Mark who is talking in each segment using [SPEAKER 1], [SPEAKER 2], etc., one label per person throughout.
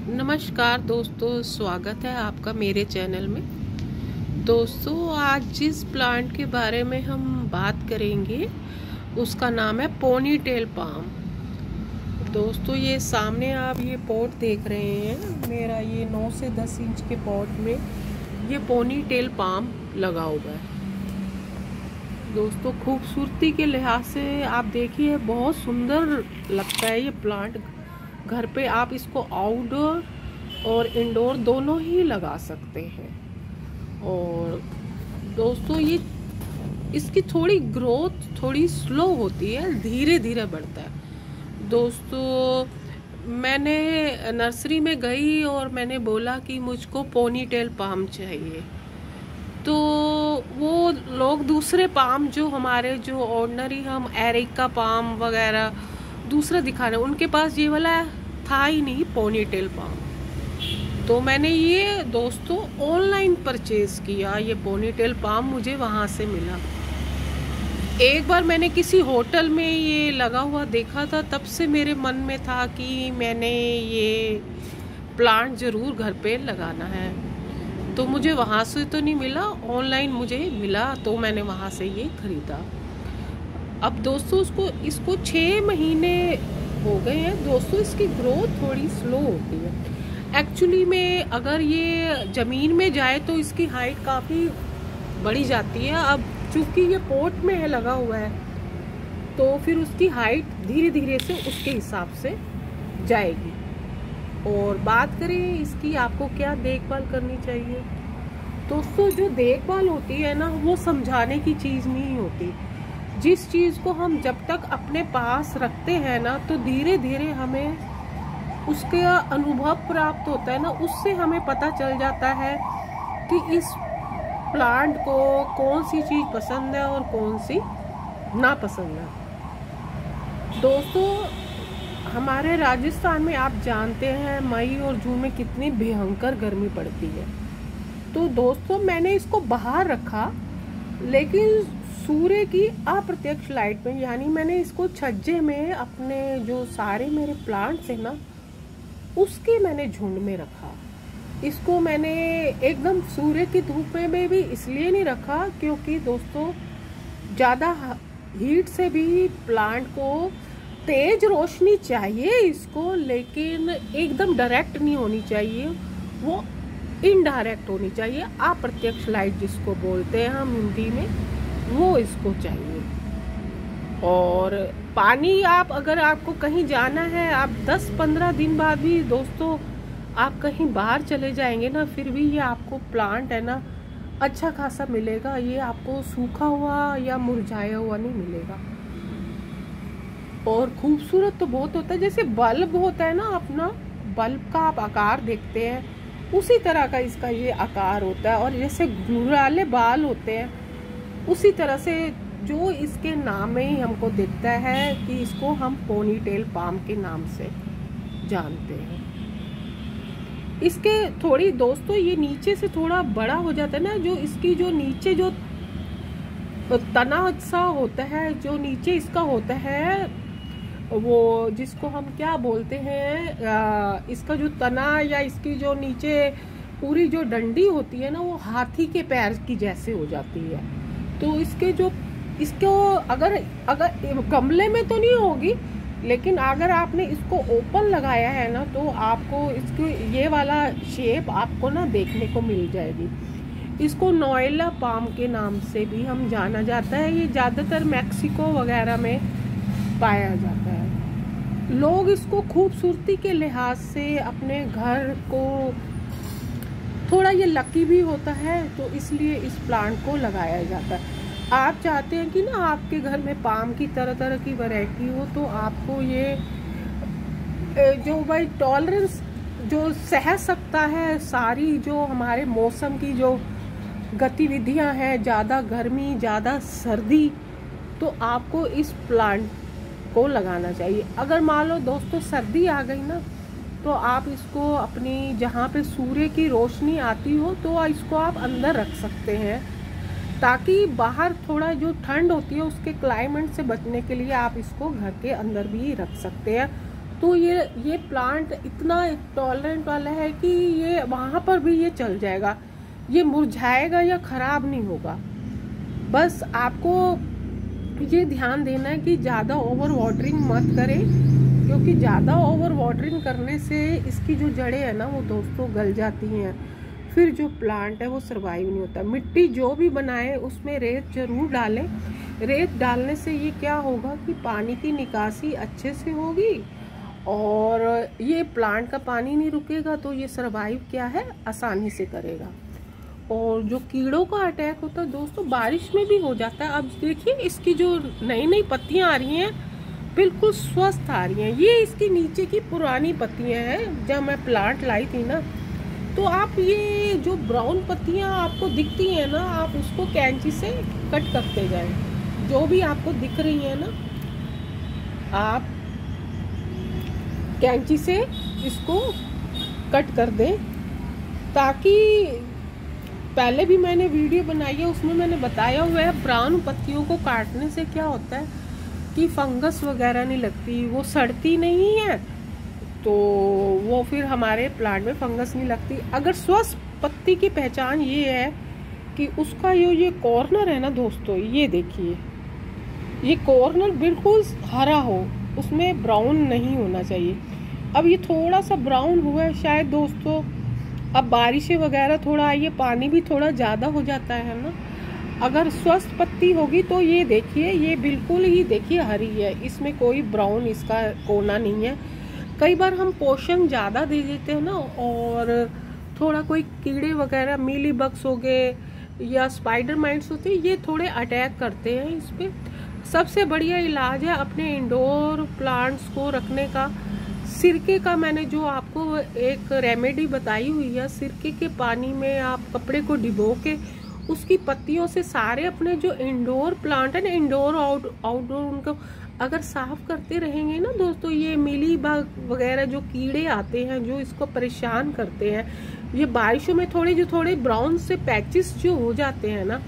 [SPEAKER 1] नमस्कार दोस्तों, स्वागत है आपका मेरे चैनल में। दोस्तों, आज जिस प्लांट के बारे में हम बात करेंगे उसका नाम है पोनी टेल पाम। दोस्तों, ये सामने आप ये पॉट देख रहे हैं, मेरा ये 9 से 10 इंच के पॉट में ये पोनी टेल पाम लगा हुआ है। दोस्तों, खूबसूरती के लिहाज से आप देखिए, बहुत सुंदर लगता है ये प्लांट। घर पे आप इसको आउटडोर और इंडोर दोनों ही लगा सकते हैं। और दोस्तों, ये इसकी थोड़ी ग्रोथ थोड़ी स्लो होती है, धीरे धीरे बढ़ता है। दोस्तों, मैंने नर्सरी में गई और मैंने बोला कि मुझको पोनी टेल पाम चाहिए, तो वो लोग दूसरे पाम जो हमारे जो ऑर्डिनरी हम एरिका पाम वगैरह दूसरा दिखा रहे, उनके पास ये वाला था ही नहीं पोनी टेल पाम। तो मैंने ये दोस्तों ऑनलाइन परचेज किया। ये पोनी टेल पाम मुझे वहाँ से मिला। एक बार मैंने किसी होटल में ये लगा हुआ देखा था, तब से मेरे मन में था कि मैंने ये प्लांट ज़रूर घर पे लगाना है। तो मुझे वहाँ से तो नहीं मिला, ऑनलाइन मुझे मिला, तो मैंने वहाँ से ये ख़रीदा। अब दोस्तों, इसको 6 महीने हो गए हैं। दोस्तों, इसकी ग्रोथ थोड़ी स्लो होती है। एक्चुअली में अगर ये ज़मीन में जाए तो इसकी हाइट काफ़ी बढ़ी जाती है। अब चूँकि ये पॉट में है लगा हुआ है, तो फिर उसकी हाइट धीरे धीरे से उसके हिसाब से जाएगी। और बात करें इसकी आपको क्या देखभाल करनी चाहिए, दोस्तों जो देखभाल होती है ना, वो समझाने की चीज़ नहीं होती। जिस चीज़ को हम जब तक अपने पास रखते हैं ना, तो धीरे धीरे हमें उसका अनुभव प्राप्त होता है ना, उससे हमें पता चल जाता है कि इस प्लांट को कौन सी चीज़ पसंद है और कौन सी नापसंद है। दोस्तों, हमारे राजस्थान में आप जानते हैं मई और जून में कितनी भयंकर गर्मी पड़ती है। तो दोस्तों, मैंने इसको बाहर रखा, लेकिन सूर्य की अप्रत्यक्ष लाइट में, यानी मैंने इसको छज्जे में अपने जो सारे मेरे प्लांट्स हैं ना, उसके मैंने झुंड में रखा। इसको मैंने एकदम सूर्य की धूप में भी इसलिए नहीं रखा क्योंकि दोस्तों ज़्यादा हीट से भी प्लांट को तेज रोशनी चाहिए इसको, लेकिन एकदम डायरेक्ट नहीं होनी चाहिए, वो इनडायरेक्ट होनी चाहिए। अप्रत्यक्ष लाइट जिसको बोलते हैं हम हिंदी में, वो इसको चाहिए। और पानी आप अगर आपको कहीं जाना है, आप 10-15 दिन बाद भी दोस्तों आप कहीं बाहर चले जाएंगे ना, फिर भी ये आपको प्लांट है ना अच्छा खासा मिलेगा। ये आपको सूखा हुआ या मुरझाया हुआ नहीं मिलेगा। और खूबसूरत तो बहुत होता है, जैसे बल्ब होता है ना, अपना बल्ब का आप आकार देखते हैं, उसी तरह का इसका ये आकार होता है। और जैसे घुंघराले बाल होते हैं, उसी तरह से जो इसके नाम में ही हमको दिखता है कि इसको हम पोनी टेल पाम के नाम से जानते हैं। इसके थोड़ी दोस्तों ये नीचे से थोड़ा बड़ा हो जाता है ना, जो इसकी जो नीचे जो तना सा होता है, जो नीचे इसका होता है, वो जिसको हम क्या बोलते हैं, इसका जो तना या इसकी जो नीचे पूरी जो डंडी होती है ना, वो हाथी के पैर की जैसे हो जाती है। तो इसको अगर गमले में तो नहीं होगी, लेकिन अगर आपने इसको ओपन लगाया है ना, तो आपको इसको ये वाला शेप आपको ना देखने को मिल जाएगी। इसको नोएला पाम के नाम से भी हम जाना जाता है। ये ज़्यादातर मैक्सिको वगैरह में पाया जाता है। लोग इसको खूबसूरती के लिहाज से अपने घर को थोड़ा ये लकी भी होता है, तो इसलिए इस प्लांट को लगाया जाता है। आप चाहते हैं कि ना आपके घर में पाम की तरह तरह की वैरायटी हो, तो आपको ये जो भाई टॉलरेंस जो सह सकता है सारी जो हमारे मौसम की जो गतिविधियां हैं, ज़्यादा गर्मी ज़्यादा सर्दी, तो आपको इस प्लांट को लगाना चाहिए। अगर मान लो दोस्तों सर्दी आ गई ना, तो आप इसको अपनी जहाँ पे सूर्य की रोशनी आती हो, तो इसको आप अंदर रख सकते हैं, ताकि बाहर थोड़ा जो ठंड होती है उसके क्लाइमेट से बचने के लिए आप इसको घर के अंदर भी रख सकते हैं। तो ये प्लांट इतना टॉलरेंट वाला है कि ये वहाँ पर भी ये चल जाएगा, ये मुरझाएगा या खराब नहीं होगा। बस आपको ये ध्यान देना है कि ज़्यादा ओवर वाटरिंग मत करें, क्योंकि ज़्यादा ओवर वाटरिंग करने से इसकी जो जड़ें हैं ना वो दोस्तों गल जाती हैं, फिर जो प्लांट है वो सर्वाइव नहीं होता। मिट्टी जो भी बनाए उसमें रेत जरूर डालें। रेत डालने से ये क्या होगा कि पानी की निकासी अच्छे से होगी और ये प्लांट का पानी नहीं रुकेगा, तो ये सर्वाइव क्या है आसानी से करेगा। और जो कीड़ों का अटैक होता है दोस्तों बारिश में भी हो जाता है। अब देखिए इसकी जो नई नई पत्तियां आ रही हैं बिल्कुल स्वस्थ आ रही हैं। ये इसकी नीचे की पुरानी पत्तियां हैं, जब मैं प्लांट लाई थी ना, तो आप ये जो ब्राउन पत्तियां आपको दिखती हैं ना, आप उसको कैंची से कट करते जाएं। जो भी आपको दिख रही है ना, आप कैंची से इसको कट कर दें, ताकि पहले भी मैंने वीडियो बनाई है, उसमें मैंने बताया हुआ है ब्राउन पत्तियों को काटने से क्या होता है कि फंगस वगैरह नहीं लगती, वो सड़ती नहीं है, तो वो फिर हमारे प्लांट में फंगस नहीं लगती। अगर स्वस्थ पत्ती की पहचान ये है कि उसका ये कॉर्नर है ना दोस्तों, ये देखिए ये कॉर्नर बिल्कुल हरा हो, उसमें ब्राउन नहीं होना चाहिए। अब ये थोड़ा सा ब्राउन हुआ है शायद दोस्तों, अब बारिशें वगैरह थोड़ा आई है, पानी भी थोड़ा ज़्यादा हो जाता है ना। अगर स्वस्थ पत्ती होगी तो ये देखिए ये बिल्कुल ही देखिए हरी है, इसमें कोई ब्राउन इसका कोना नहीं है। कई बार हम पोषण ज़्यादा दे देते हैं ना, और थोड़ा कोई कीड़े वगैरह मीली बग्स हो गए या स्पाइडर माइट्स होते हैं, ये थोड़े अटैक करते हैं इस पे। सबसे बढ़िया इलाज है अपने इंडोर प्लांट्स को रखने का सिरके का। मैंने जो आपको एक रेमेडी बताई हुई है, सिरके के पानी में आप कपड़े को डिबो के उसकी पत्तियों से सारे अपने जो इंडोर प्लांट है ना, इंडोर आउटडोर, उनको अगर साफ करते रहेंगे ना दोस्तों, ये मिली बग वगैरह जो कीड़े आते हैं जो इसको परेशान करते हैं, ये बारिशों में थोड़े ब्राउन से पैचेस जो हो जाते हैं ना,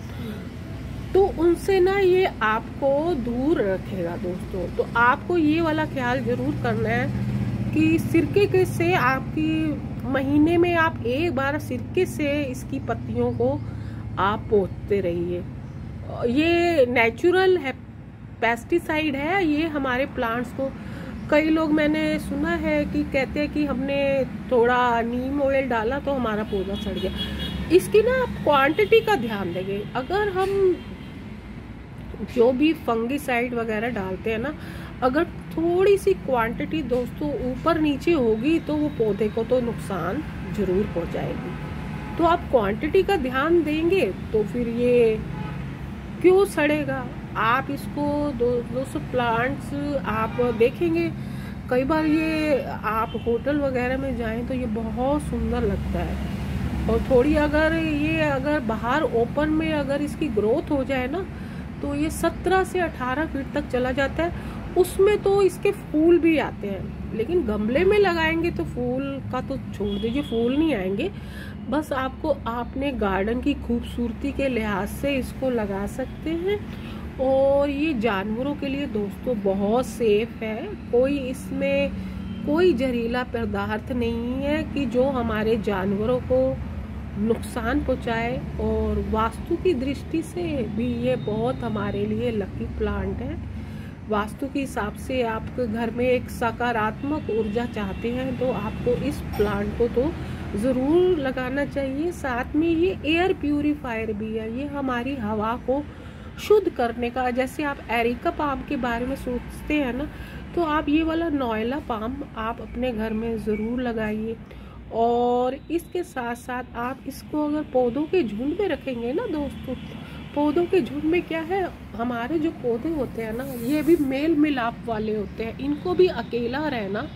[SPEAKER 1] तो उनसे ना ये आपको दूर रखेगा दोस्तों। तो आपको ये वाला ख्याल जरूर करना है कि सिरके के से आपकी महीने में आप एक बार सिरके से इसकी पत्तियों को आप पोंछते रहिए। ये नेचुरल है, पेस्टिसाइड है ये हमारे प्लांट्स को। कई लोग मैंने सुना है कि कहते हैं कि हमने थोड़ा नीम ऑयल डाला तो हमारा पौधा सड़ गया। इसकी ना आप क्वांटिटी का ध्यान देंगे। अगर हम जो भी फंगिसाइड वगैरह डालते हैं ना, अगर थोड़ी सी क्वांटिटी दोस्तों ऊपर नीचे होगी तो वो पौधे को तो नुकसान जरूर पहुंचाएगी। तो आप क्वांटिटी का ध्यान देंगे तो फिर ये क्यों सड़ेगा। आप इसको 200 प्लांट्स आप देखेंगे, कई बार ये आप होटल वगैरह में जाएं तो ये बहुत सुंदर लगता है। और थोड़ी अगर बाहर ओपन में अगर इसकी ग्रोथ हो जाए ना, तो ये 17 से 18 फीट तक चला जाता है। उसमें तो इसके फूल भी आते हैं, लेकिन गमले में लगाएंगे तो फूल का तो छोड़ दीजिए, फूल नहीं आएंगे। बस आपको आपने गार्डन की खूबसूरती के लिहाज से इसको लगा सकते हैं। और ये जानवरों के लिए दोस्तों बहुत सेफ है। कोई इसमें कोई जहरीला पदार्थ नहीं है कि जो हमारे जानवरों को नुकसान पहुंचाए। और वास्तु की दृष्टि से भी ये बहुत हमारे लिए लकी प्लांट है। वास्तु के हिसाब से आपके घर में एक सकारात्मक ऊर्जा चाहते हैं तो आपको इस प्लांट को तो ज़रूर लगाना चाहिए। साथ में ये एयर प्यूरीफायर भी है, ये हमारी हवा को शुद्ध करने का। जैसे आप एरिका पाम के बारे में सोचते हैं ना, तो आप ये वाला नॉयला पाम आप अपने घर में ज़रूर लगाइए। और इसके साथ साथ आप इसको अगर पौधों के झुंड में रखेंगे ना दोस्तों, पौधों के झुंड में क्या है, हमारे जो पौधे होते हैं ना, ये भी मेल मिलाप वाले होते हैं। इनको भी अकेला रहना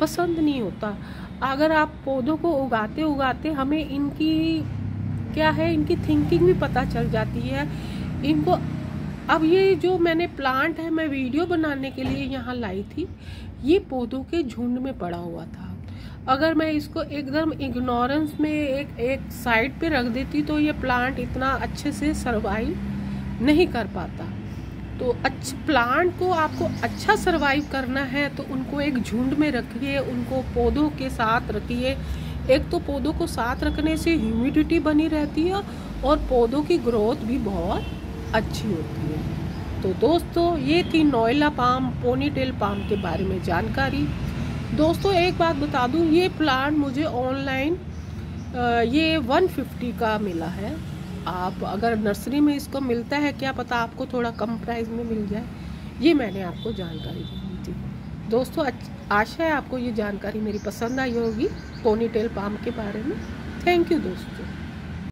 [SPEAKER 1] पसंद नहीं होता। अगर आप पौधों को उगाते उगाते हमें इनकी क्या है, इनकी थिंकिंग भी पता चल जाती है इनको। अब ये जो मैंने प्लांट है मैं वीडियो बनाने के लिए यहाँ लाई थी, ये पौधों के झुंड में पड़ा हुआ था। अगर मैं इसको एकदम इग्नोरेंस में एक साइड पे रख देती तो ये प्लांट इतना अच्छे से सर्वाइव नहीं कर पाता। तो प्लांट को आपको अच्छा सरवाइव करना है तो उनको एक झुंड में रखिए, उनको पौधों के साथ रखिए। एक तो पौधों को साथ रखने से ह्यूमिडिटी बनी रहती है और पौधों की ग्रोथ भी बहुत अच्छी होती है। तो दोस्तों ये थी नोएला पाम, पोनीटेल पाम के बारे में जानकारी। दोस्तों एक बात बता दूं, ये प्लांट मुझे ऑनलाइन ये 150 का मिला है। आप अगर नर्सरी में इसको मिलता है, क्या पता आपको थोड़ा कम प्राइस में मिल जाए। ये मैंने आपको जानकारी दी थी दोस्तों। आशा है आपको ये जानकारी मेरी पसंद आई होगी पोनीटेल पाम के बारे में। थैंक यू दोस्तों।